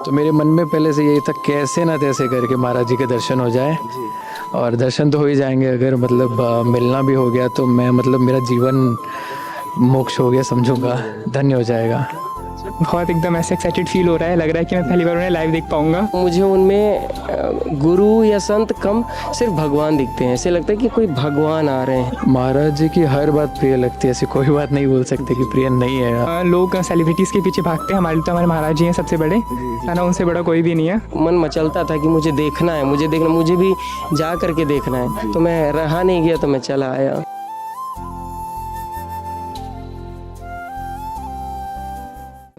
तो मेरे मन में पहले से यही था कैसे ना तैसे करके महाराज जी के दर्शन हो जाए। और दर्शन तो हो ही जाएंगे, अगर मतलब मिलना भी हो गया तो मैं मतलब मेरा जीवन मोक्ष हो गया समझूंगा, धन्य हो जाएगा। बहुत एकदम ऐसे एक्साइटेड फील हो रहा है, लग रहा है कि मैं पहली बार उन्हें लाइव देख पाऊंगा। मुझे उनमें गुरु या संत कम, सिर्फ भगवान दिखते हैं। ऐसे लगता है कि कोई भगवान आ रहे हैं। महाराज जी की हर बात प्रिय लगती है, ऐसी कोई बात नहीं बोल सकते कि प्रिय नहीं है। लोग सेलिब्रिटीज़ के पीछे भागते हैं, हमारे लिए तो हमारे महाराज जी हैं सबसे बड़े, है ना, उनसे बड़ा कोई भी नहीं है। मन मचलता था कि मुझे देखना है, मुझे देखना, मुझे भी जा करके देखना है। तो मैं रहा नहीं गया, तो मैं चला आया।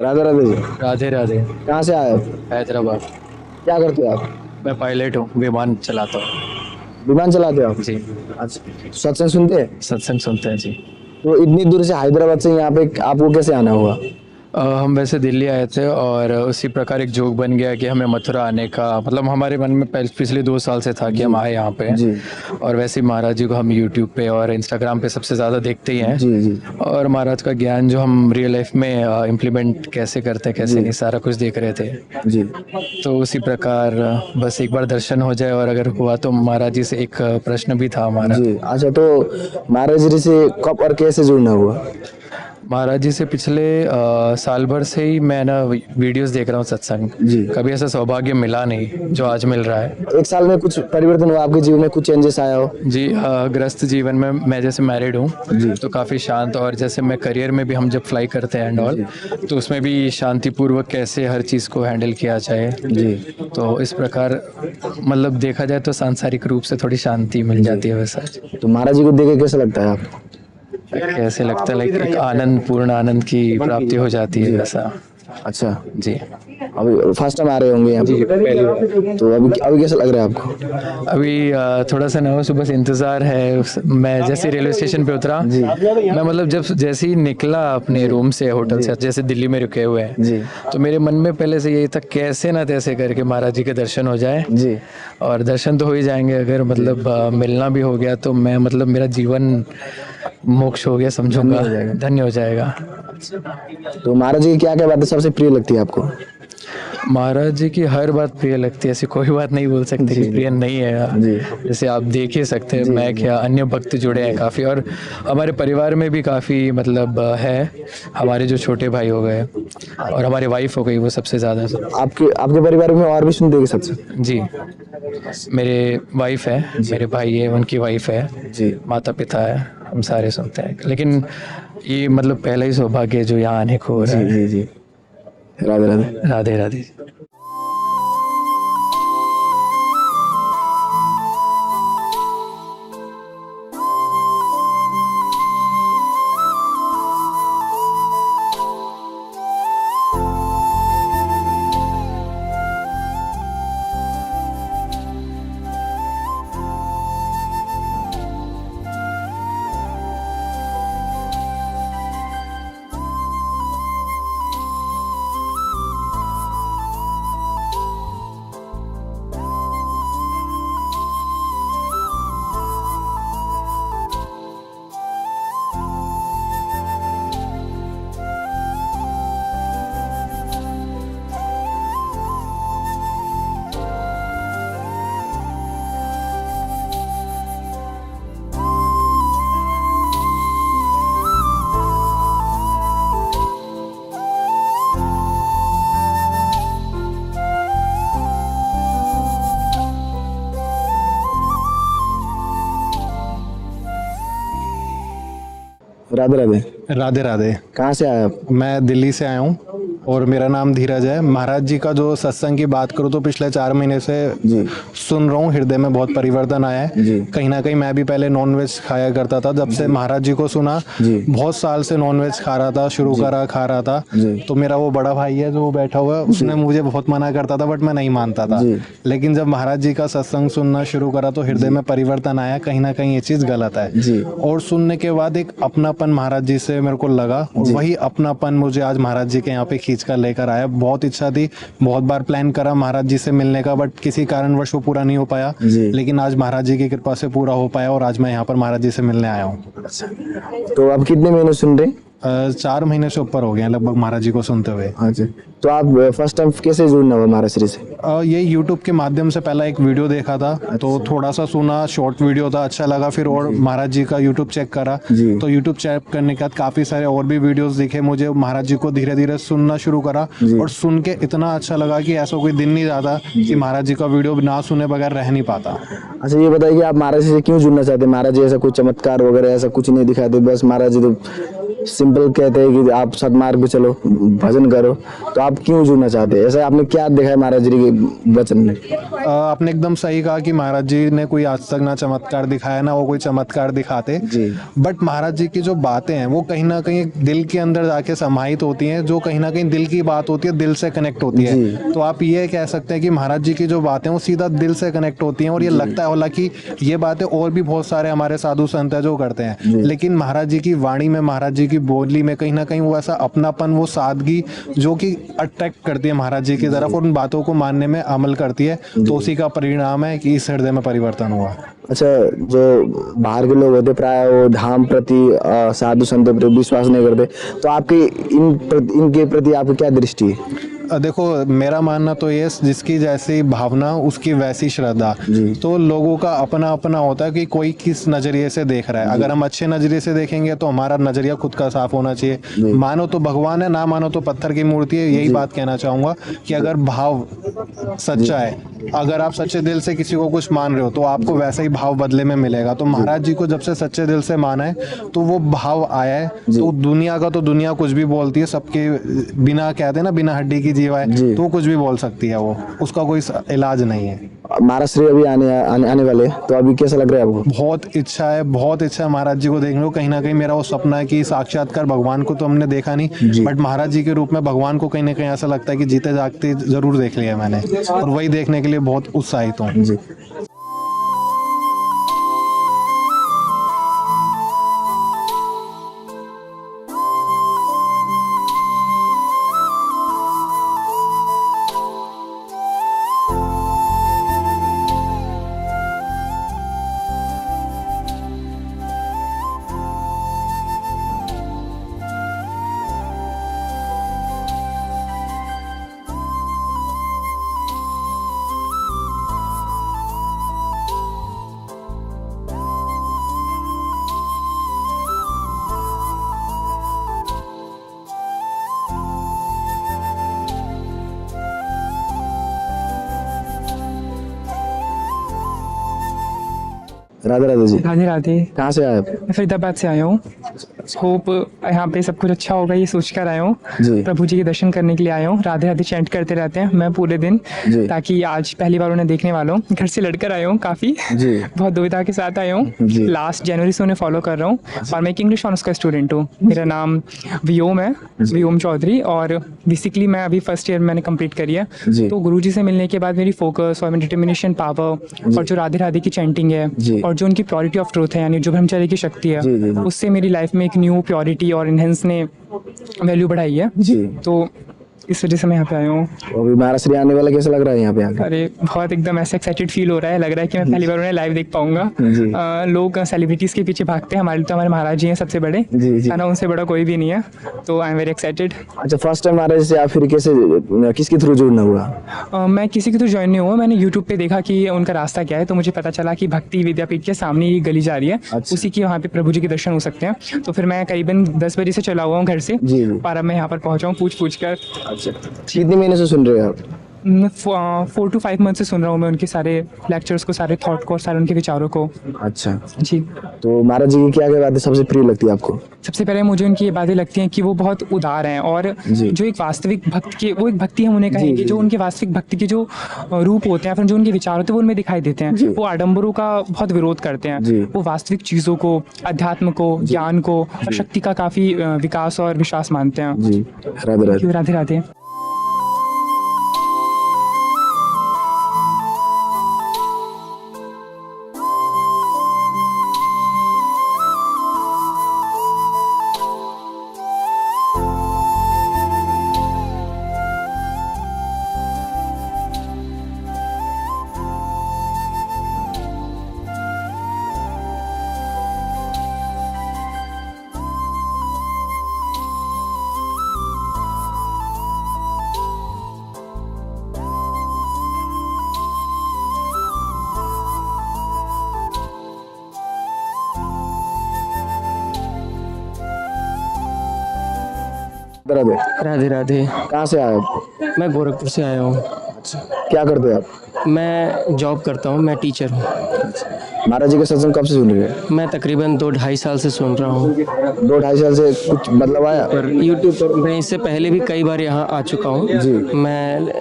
राधे राधे जी। राधे राधे। कहाँ से आए हो? हैदराबाद। क्या करते हो आप? मैं पायलट हूँ, विमान चलाता हूँ। विमान चलाते हो आप? जी। अच्छा, सत्संग सुनते हैं? सत्संग सुनते हैं जी। तो इतनी दूर से हैदराबाद से यहाँ पे आपको कैसे आना हुआ? हम वैसे दिल्ली आए थे और उसी प्रकार एक जोक बन गया कि हमें मथुरा आने का, मतलब हमारे मन में पिछले 2 साल से था कि हम आए यहाँ पे। जी। और वैसे ही महाराज जी को हम यूट्यूब पे और इंस्टाग्राम पे सबसे ज़्यादा देखते ही हैं। जी जी। और महाराज का ज्ञान जो हम रियल लाइफ में इम्प्लीमेंट कैसे करते हैं, कैसे नहीं, सारा कुछ देख रहे थे। जी। तो उसी प्रकार बस एक बार दर्शन हो जाए, और अगर हुआ तो महाराज जी से एक प्रश्न भी था हमारा। जी। अच्छा, तो महाराज जी से कब और कैसे जुड़ना हुआ? महाराज जी से पिछले साल भर से ही मैं ना वीडियोस देख रहा हूँ सत्संग। जी। कभी ऐसा सौभाग्य मिला नहीं जो आज मिल रहा है। एक साल में कुछ परिवर्तन हुआ आपके जीवन में? कुछ चेंजेस आया हो? जी, गृहस्थ जीवन में मैं जैसे मैरिड हूँ तो काफ़ी शांत, और जैसे मैं करियर में भी हम जब फ्लाई करते हैं एंड ऑल, तो उसमें भी शांतिपूर्वक कैसे हर चीज़ को हैंडल किया जाए। जी। तो इस प्रकार मतलब देखा जाए तो सांसारिक रूप से थोड़ी शांति मिल जाती है। वैसा तो महाराज जी को देख के कैसा लगता है आपको? कैसे लगता है, लाइक एक आनंद, पूर्ण आनंद की प्राप्ति हो जाती है वैसा। अच्छा जी। अभी फर्स्ट टाइम आ रहे होंगे यहाँ पे? पहली बार। तो अभी कैसा लग रहा है आपको? अभी थोड़ा सा नर्वस, बस इंतज़ार है। मैं जैसे रेलवे स्टेशन पे उतरा, मैं मतलब जैसे ही निकला अपने रूम से, होटल से, जैसे दिल्ली में रुके हुए हैं जी। तो मेरे मन में पहले से यही था कैसे ना तैसे करके महाराज जी के दर्शन हो जाए। जी। और दर्शन तो हो ही जाएंगे, अगर मतलब मिलना भी हो गया तो मैं मतलब मेरा जीवन मोक्ष हो गया समझूंगा, धन्य हो जाएगा। तो महाराज जी की क्या क्या बातें सबसे प्रिय लगती है आपको? महाराज जी की हर बात प्रिय लगती है, ऐसी कोई बात नहीं बोल सकते कि प्रिय नहीं है। जी। जैसे आप देख ही सकते हैं, मैं क्या, अन्य भक्त जुड़े हैं काफ़ी, और हमारे परिवार में भी काफ़ी मतलब है। हमारे जो छोटे भाई हो गए और हमारी वाइफ हो गई, वो सबसे ज़्यादा। आपके परिवार में और भी सुनते हैं सत्संग? जी, मेरे वाइफ है, मेरे भाई है, उनकी वाइफ है जी। माता पिता है, हम सारे सुनते हैं। लेकिन ये मतलब पहला ही सौभाग्य है जो यहाँ आने को हो रहा है। जी जी। राधे राधे। राधे राधे। राधे राधे। राधे राधे। कहाँ से आए आप? मैं दिल्ली से आया हूँ और मेरा नाम धीरज है। महाराज जी का जो सत्संग की बात करूँ तो पिछले 4 महीने से सुन रहा हूँ, हृदय में बहुत परिवर्तन आया है। कहीं ना कहीं मैं भी पहले नॉनवेज खाया करता था, जब से महाराज जी को सुना, बहुत साल से नॉनवेज खा रहा था, शुरू करा खा रहा था। तो मेरा वो बड़ा भाई है जो बैठा हुआ है, उसने मुझे बहुत मना करता था, बट मैं नहीं मानता था। लेकिन जब महाराज जी का सत्संग सुनना शुरू करा तो हृदय में परिवर्तन आया, कहीं ना कहीं ये चीज गलत है। और सुनने के बाद एक अपनापन महाराज जी से मेरे को लगा, और वही अपनापन मुझे आज महाराज जी के यहाँ पे खींच कर लेकर आया। बहुत इच्छा थी, बहुत बार प्लान करा महाराज जी से मिलने का, बट किसी कारणवश वो पूरा नहीं हो पाया। लेकिन आज महाराज जी की कृपा से पूरा हो पाया, और आज मैं यहाँ पर महाराज जी से मिलने आया हूँ। तो आप कितने महीने सुन रहे? 4 महीने से ऊपर हो गए हैं लगभग महाराज जी को सुनते हुए। अच्छा, तो आप फर्स्ट टाइम कैसे जुड़ना हुआ महाराज श्री से? ये यूट्यूब के माध्यम से पहला एक वीडियो देखा था, तो थोड़ा सा सुना, शॉर्ट वीडियो था, अच्छा लगा, फिर और महाराज जी का यूट्यूब चेक करा, जी। तो यूट्यूब चेक करने के बाद काफ़ी सारे और भी वीडियोस दिखे मुझे, महाराज जी को धीरे धीरे सुनना शुरू करा, और सुन के इतना अच्छा लगा कि ऐसा कोई दिन नहीं जाता कि महाराज जी का वीडियो ना सुने बगैर रह नहीं पाता। अच्छा, ये बताइए कि आप महाराज जी से क्यों जुड़ना चाहते हैं? महाराज जी ऐसा कोई चमत्कार वगैरह ऐसा कुछ नहीं दिखाते, बस महाराज जी तो सिंपल कहते हैं कि आप सदमार्ग पे चलो, भजन करो, तो आप क्यों जुड़ना चाहते हैं? ऐसा आपने क्या देखा है महाराज जी के वचन में? आपने एकदम सही कहा कि महाराज जी ने कोई आज तक ना चमत्कार दिखाया, ना वो कोई चमत्कार दिखाते, बट महाराज जी की जो बातें हैं वो कहीं ना कहीं दिल के अंदर जाके समाहित होती हैं, जो कहीं ना कहीं दिल की बात होती है, दिल से कनेक्ट होती है। तो आप ये कह सकते हैं कि महाराज जी की जो बातें वो सीधा दिल से कनेक्ट होती हैं, और ये लगता है हालांकि ये बातें और भी बहुत सारे हमारे साधु संत है जो करते हैं, लेकिन महाराज जी की वाणी में, महाराज जी की बोली में कहीं ना कहीं वो ऐसा अपनापन, वो सादगी जो कि अट्रैक्ट करती है महाराज जी की तरफ, और उन बातों को मानने में अमल करती है, तो उसी का परिणाम है कि इस हृदय में परिवर्तन हुआ। अच्छा, जो बाहर के लोग होते प्राय वो धाम प्रति साधु संतों प्रति विश्वास नहीं करते, तो आपकी इनके प्रति आपकी क्या दृष्टि है? देखो, मेरा मानना तो ये, जिसकी जैसी भावना उसकी वैसी श्रद्धा, तो लोगों का अपना अपना होता है कि कोई किस नजरिए से देख रहा है। अगर हम अच्छे नजरिए से देखेंगे तो हमारा नजरिया खुद का साफ होना चाहिए, मानो तो भगवान है, ना मानो तो पत्थर की मूर्ति है। यही बात कहना चाहूंगा कि अगर भाव सच्चा है, अगर आप सच्चे दिल से किसी को कुछ मान रहे हो, तो आपको वैसा ही भाव बदले में मिलेगा। तो महाराज जी को जब से सच्चे दिल से माना है तो वो भाव आया है, तो दुनिया का तो दुनिया कुछ भी बोलती है, सबके बिना, कहते हैं ना, बिना हड्डी की जीवा है, तो कुछ भी बोल सकती है, वो उसका कोई इलाज नहीं है। महाराज श्री अभी आने वाले, तो अभी कैसा लग रहा है आपको? बहुत इच्छा है, बहुत इच्छा है महाराज जी को देखने को। कहीं ना कहीं मेरा वो सपना है कि साक्षात्कार भगवान को तो हमने देखा नहीं, बट महाराज जी के रूप में भगवान को कहीं ना कहीं ऐसा लगता है कि जीते जागते जरूर देख लिया मैंने, और वही देखने के लिए बहुत उत्साहित हूँ। जी। राधे राधे जी। राधे राधे। कहाँ से आए आप? मैं फरीदाबाद से आया हूँ। होप यहाँ पे सब कुछ अच्छा होगा ये सोच कर आया हूँ। जी। प्रभु जी के दर्शन करने के लिए आया हूँ। राधे राधे चैंट करते रहते हैं मैं पूरे दिन, जी। ताकि आज पहली बार उन्हें देखने वाला हूँ। घर से लड़कर आया हूँ काफ़ी, जी। बहुत दुविधा के साथ आया हूँ। जी। लास्ट जनवरी से उन्हें फॉलो कर रहा हूँ, और मैं एक इंग्लिश ऑनर्स का स्टूडेंट हूँ। मेरा नाम व्योम है, व्योम चौधरी, और बेसिकली मैं अभी फर्स्ट ईयर मैंने कंप्लीट करी है। जी। तो गुरु जी से मिलने के बाद मेरी फोकस और मेरी डिटर्मिनेशन पावर, और जो राधे राधे की चैंटिंग जी। है, और जो उनकी प्योरिटी ऑफ ट्रूथ है, यानी जो ब्रह्मचर्य की शक्ति है, जी, जी, जी। उससे मेरी लाइफ में एक न्यू प्योरिटी और इनहेंस ने वैल्यू बढ़ाई है। जी। तो इस वजह से मैं यहाँ पे आया हूँ। अभी महाराज श्री आने वाला, कैसा लग रहा है यहाँ पे आके? अरे बहुत एकदम ऐसे एक्साइटेड फील हो रहा है, लग रहा है कि मैं पहली बार उन्हें लाइव देख पाऊंगा। लोग सेलिब्रिटीज के पीछे भागते हैं, हमारे तो हमारे महाराज जी हैं सबसे बड़े, जी, जी। है ना, उनसे बड़ा कोई भी नहीं है। तो आई एम वेरी एक्साइटेड। अच्छा, फर्स्ट टाइम महाराज से आप फिर कैसे, किसके थ्रू जुड़ना हुआ? मैं किसी के तो ज्वाइन नहीं हुआ, मैंने यूट्यूब पे देखा कि उनका रास्ता क्या है, तो मुझे पता चला कि भक्ति विद्यापीठ के सामने ही गली जा रही है। अच्छा। उसी की वहाँ पे प्रभु जी के दर्शन हो सकते हैं। तो फिर मैं करीबन 10 बजे से चला हुआ हूँ घर से, जी। और अब मैं यहाँ पर पहुँचा हूँ पूछ कर। अच्छा, कितने महीने से सुन रहे हो आप? 4 to 5 मंथ से सुन रहा हूँ मैं उनके सारे लेक्चर्स को, सारे थॉट को, सारे उनके विचारों को। अच्छा, जी। तो महाराज जी की क्या क्या बातें सबसे प्रिय लगती है आपको? सबसे पहले मुझे उनकी ये बातें लगती हैं कि वो बहुत उदार हैं, और जी। जो एक वास्तविक भक्त के, वो एक भक्ति हम उन्हें कहेंगे, जो उनके वास्तविक भक्ति के जो रूप होते हैं, फिर जो उनके विचार होते हैं वो उनमें दिखाई देते हैं। वो आडंबरों का बहुत विरोध करते जी। हैं, वो वास्तविक चीज़ों को, अध्यात्म को, ज्ञान को और शक्ति का काफ़ी विकास और विश्वास मानते हैं। जी। राधे राधे। राधे राधे। राधे। राधे राधे। कहाँ से आए आप? मैं गोरखपुर से आया हूँ। क्या करते हैं आप? मैं जॉब करता हूँ, मैं टीचर हूँ। महाराज जी का सत्संग कब से सुन रहे हैं? मैं तकरीबन 2-2.5 साल से सुन रहा हूँ। 2-2.5 साल से कुछ बदलाव आया? पर यूट्यूब पर मैं इससे पहले भी कई बार यहाँ आ चुका हूँ जी। मैं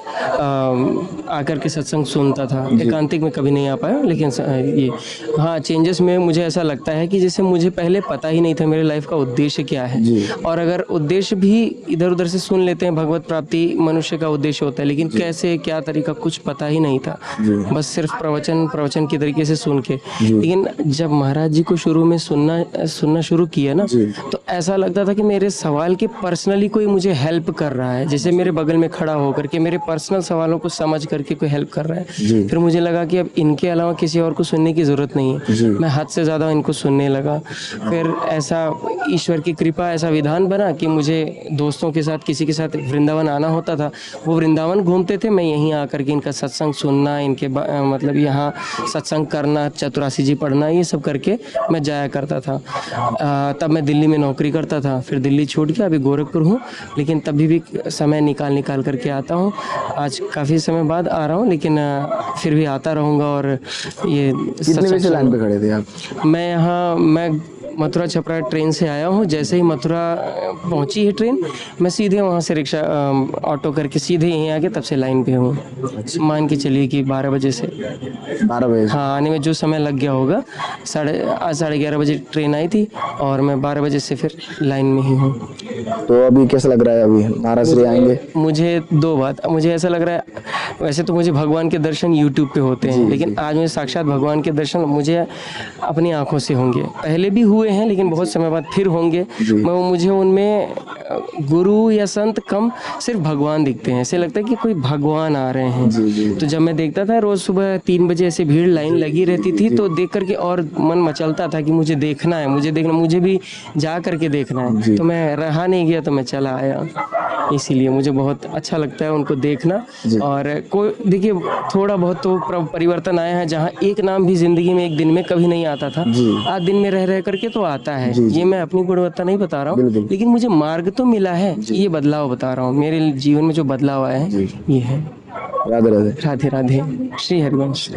आकर के सत्संग सुनता था, एकांतिक में कभी नहीं आ पाया, लेकिन ये हाँ चेंजेस में मुझे ऐसा लगता है कि जैसे मुझे पहले पता ही नहीं था मेरे लाइफ का उद्देश्य क्या है, और अगर उद्देश्य भी इधर उधर से सुन लेते हैं, भगवत प्राप्ति मनुष्य का उद्देश्य होता है, लेकिन कैसे क्या तरीका कुछ पता ही नहीं था, बस सिर्फ प्रवचन की तरीके से सुन के। लेकिन जब महाराज जी को शुरू में सुनना शुरू किया ना, तो ऐसा लगता था कि मेरे सवाल के पर्सनली कोई मुझे हेल्प कर रहा है, जैसे मेरे बगल में खड़ा होकर के मेरे पर्सनल सवालों को समझ करके कोई हेल्प कर रहा है। फिर मुझे लगा कि अब इनके अलावा किसी और को सुनने की जरूरत नहीं है, मैं हद से ज़्यादा इनको सुनने लगा। फिर ऐसा ईश्वर की कृपा, ऐसा विधान बना कि मुझे दोस्तों के साथ किसी के साथ वृंदावन आना होता था, वो वृंदावन घूमते थे, मैं यहीं आकर के इनका सत्संग सुनना, इनके मतलब यहाँ सत्संग करना, चतुरासी जी पढ़ना, ये सब करके मैं जाया करता था। तब मैं दिल्ली में नौकरी करता था, फिर दिल्ली छोड़ के अभी गोरखपुर हूँ, लेकिन तभी भी समय निकाल करके आता हूँ। आज काफ़ी समय बाद आ रहा हूँ, लेकिन फिर भी आता रहूँगा। और ये कितने बजे लाइन पे खड़े थे आप? मैं मथुरा छपरा ट्रेन से आया हूँ। जैसे ही मथुरा पहुँची है ट्रेन, मैं सीधे वहाँ से रिक्शा ऑटो करके सीधे यहीं आके तब से लाइन पे हूँ। मान के चलिए कि 12 बजे से। 12 बजे? हाँ, आने में जो समय लग गया होगा, 11:30 बजे ट्रेन आई थी और मैं 12 बजे से फिर लाइन में ही हूँ। तो अभी कैसा लग रहा है? अभी महाराज श्री आएंगे? मुझे 2 बात, मुझे ऐसा लग रहा है, वैसे तो मुझे भगवान के दर्शन यूट्यूब पे होते हैं, लेकिन आज मुझे साक्षात भगवान के दर्शन मुझे अपनी आंखों से होंगे। पहले भी हुए हैं, लेकिन बहुत समय बाद फिर होंगे। मुझे उनमें गुरु या संत कम, सिर्फ भगवान दिखते हैं। ऐसे लगता है कि कोई भगवान आ रहे हैं। तो जब मैं देखता था रोज सुबह 3 बजे ऐसे भीड़ लाइन लगी रहती थी, तो देख करके और मन मचलता था कि मुझे देखना है, मुझे भी जा करके देखना है। तो मैं रहा नहीं गया, तो मैं चला आया। इसीलिए मुझे बहुत अच्छा लगता है उनको देखना। और कोई देखिए, थोड़ा बहुत तो परिवर्तन आया है, जहाँ एक नाम भी जिंदगी में एक दिन में कभी नहीं आता था, आज दिन में रह करके तो आता है। ये मैं अपनी गुणवत्ता नहीं बता रहा हूँ, लेकिन मुझे मार्ग तो मिला है, ये बदलाव बता रहा हूँ। मेरे जीवन में जो बदलाव आया है ये है। राधे राधे। राधे राधे। श्री हरिवंश।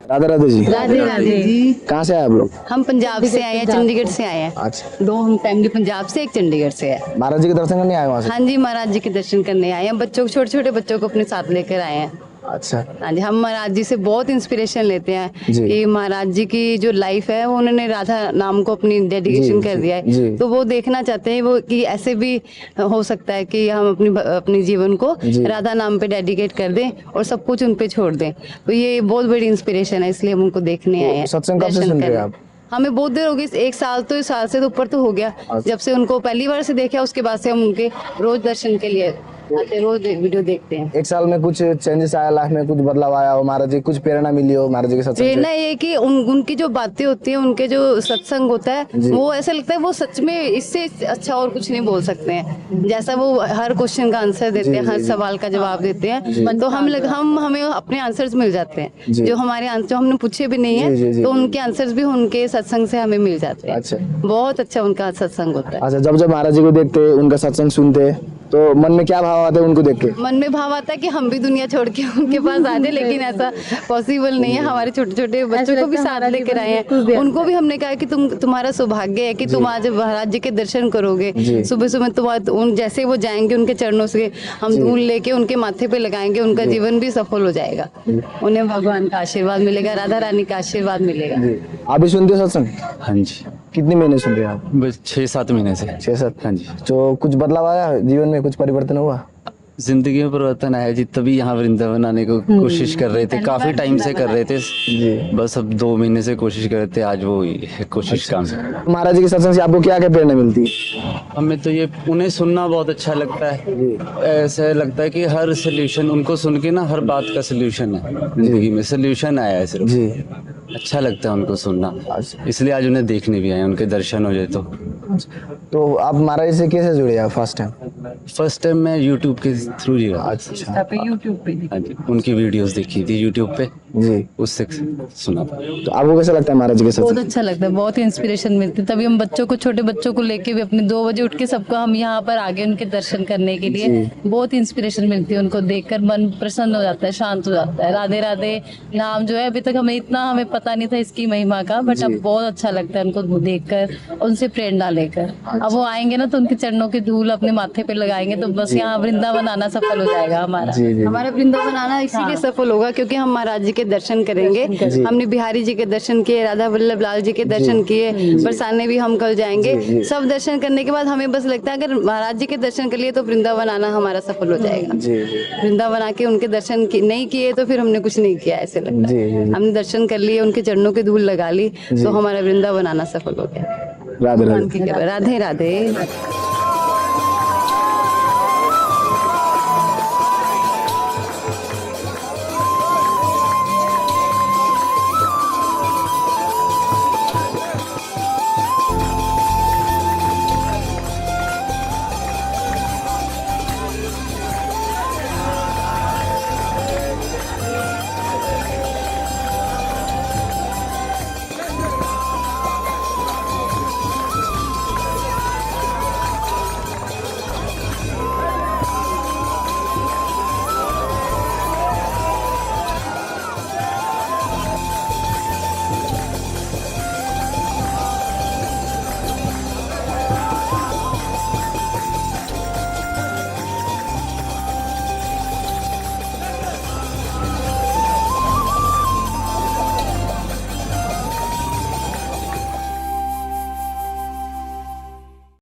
राधे राधे जी। राधे राधे जी। कहाँ से आए आप लोग? हम पंजाब से आए हैं, चंडीगढ़ से आए हैं। अच्छा। 2 हम फैमिली पंजाब से, एक चंडीगढ़ से है। महाराज जी के दर्शन करने आए वहाँ से? हाँ जी, महाराज जी के दर्शन करने आए हैं। बच्चों को, छोटे छोटे बच्चों को अपने साथ लेकर आए हैं। अच्छा। हाँ जी, हम महाराज जी से बहुत इंस्पिरेशन लेते हैं जी। कि महाराज जी की जो लाइफ है, वो उन्होंने राधा नाम को अपनी डेडिकेशन कर दिया है। तो वो देखना चाहते हैं वो कि ऐसे भी हो सकता है कि हम अपनी जीवन को राधा नाम पे डेडिकेट कर दें और सब कुछ उन पे छोड़ दें। तो ये बहुत बड़ी इंस्पिरेशन है, इसलिए हम उनको देखने आए हैं। सत्संग कब से सुन रहे हैं आप? हमें बहुत देर हो गई, 1 साल से तो ऊपर तो हो गया। जब से उनको पहली बार से देखा, उसके बाद से हम उनके रोज दर्शन के लिए आते, रोज वीडियो देखते हैं। 1 साल में कुछ चेंजेस आया लाइफ में, कुछ बदलाव आया हो महाराज जी, कुछ प्रेरणा मिली हो महाराज जी के सत्संग से? प्रेरणा ये कि उनकी जो बातें होती है, उनके जो सत्संग होता है, वो ऐसा लगता है वो सच में इससे अच्छा और कुछ नहीं बोल सकते हैं। जैसा वो हर क्वेश्चन का आंसर देते हैं, हर सवाल का जवाब देते हैं, तो हमें अपने आंसर्स मिल जाते हैं। जो हमारे आंसर जो हमने पूछे भी नहीं है, तो उनके आंसर्स भी उनके सत्संग से हमें मिल जाते हैं। अच्छा। बहुत अच्छा उनका सत्संग होता है। अच्छा, जब महाराज जी को देखते, उनका सत्संग सुनते, तो मन में क्या भाव आते हैं उनको देख के? मन में भाव आता है कि हम भी दुनिया छोड़ के उनके पास आ जाए, लेकिन ऐसा पॉसिबल नहीं है। हमारे छोटे छोटे बच्चों को भी साथ लेकर आए हैं, उनको भी हमने कहा कि तुम्हारा सौभाग्य है कि तुम आज महाराज जी के दर्शन करोगे। सुबह सुबह जैसे वो जाएंगे, उनके चरणों से हम धूल लेके उनके माथे पे लगाएंगे, उनका जीवन भी सफल हो जाएगा। उन्हें भगवान का आशीर्वाद मिलेगा, राधा रानी का आशीर्वाद मिलेगा। आप भी सुनते हो सत्संग? हाँ जी। कितने महीने सुन रहे हैं आप? बस 6-7 महीने से। 6-7। हाँ जी। तो कुछ बदलाव आया जीवन में, कुछ परिवर्तन हुआ? जिंदगी में परिवर्तन आया जी, तभी यहाँ वृंदावन आने को कोशिश कर रहे थे, काफी टाइम से कर रहे थे जी। बस अब 2 महीने से कोशिश कर रहे थे, आज वो हुई है कोशिश काम। महाराज जी के सत्संग से आपको क्या क्या प्रेरणा मिलती है? हमें तो ये उन्हें सुनना बहुत अच्छा लगता है, ऐसा लगता है कि हर सोल्यूशन उनको सुन के ना, हर बात का सोल्यूशन है जिंदगी में, सोल्यूशन आया है सिर्फ। जी। अच्छा लगता है उनको सुनना, इसलिए आज उन्हें देखने भी आए, उनके दर्शन हो जाए तो आप महाराज जी से कैसे जुड़े आप फर्स्ट टाइम? फर्स्ट टाइम मैं यूट्यूब के थ्रू जी। अच्छा हाँ जी, उनकी वीडियोस देखी थी यूट्यूब पे, जी। उससे सुना था। तो आपको कैसा लगता है महाराज जी के बहुत सत्संग? अच्छा लगता है, बहुत इंस्पिरेशन मिलती है। तभी हम बच्चों को, छोटे बच्चों को लेके भी अपने 2 बजे उठ के सबको हम यहाँ पर आगे उनके दर्शन करने के लिए, बहुत इंस्पिरेशन मिलती है। उनको देखकर मन प्रसन्न हो जाता है, शांत हो जाता है। राधे राधे नाम जो है, अभी तक हमें पता नहीं था इसकी महिमा का, बट अब बहुत अच्छा लगता है उनको देखकर, उनसे प्रेरणा लेकर। अब वो आएंगे ना तो उनके चरणों की धूल अपने माथे पे लगाएंगे, तो बस यहाँ वृंदावन आना सफल हो जाएगा हमारा। हमारा वृंदावन आना इसीलिए सफल होगा क्योंकि हम महाराज जी के दर्शन करेंगे। हमने बिहारी जी के दर्शन किए, राधा वल्लभ लाल जी के दर्शन किए, बरसाने भी हम कल जाएंगे। सब दर्शन करने के बाद हमें बस लगता है अगर महाराज जी के दर्शन कर लिए तो वृंदावन आना हमारा सफल हो जाएगा। वृंदावन आके उनके दर्शन नहीं किए तो फिर हमने कुछ नहीं किया, ऐसे लगता है। हमने दर्शन कर लिए, उनके चरणों की धूल लगा ली, तो हमारा वृंदावन आना सफल हो गया। राधे राधे। राधे राधे।